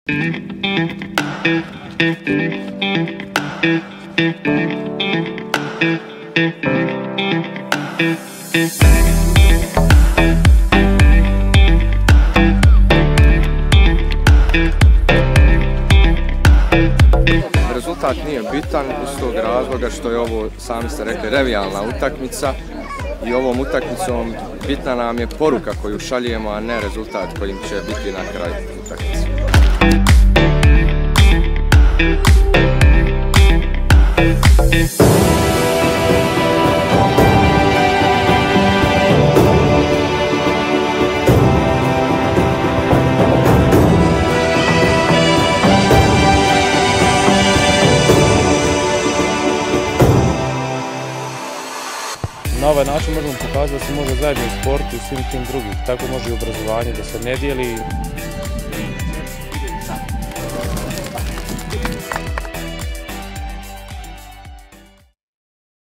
Rezultat nije bitan iz tog razloga što je ovo, sami ste rekli, revijalna utakmica i ovom utakmicom bitna nam je poruka koju šaljemo, a ne rezultat kojim će biti na kraju utakmice. Na ovaj način možemo pokazati da se može zajedno u sportu i svim tim drugim. Tako može i obrazovanje, da se ne dijeli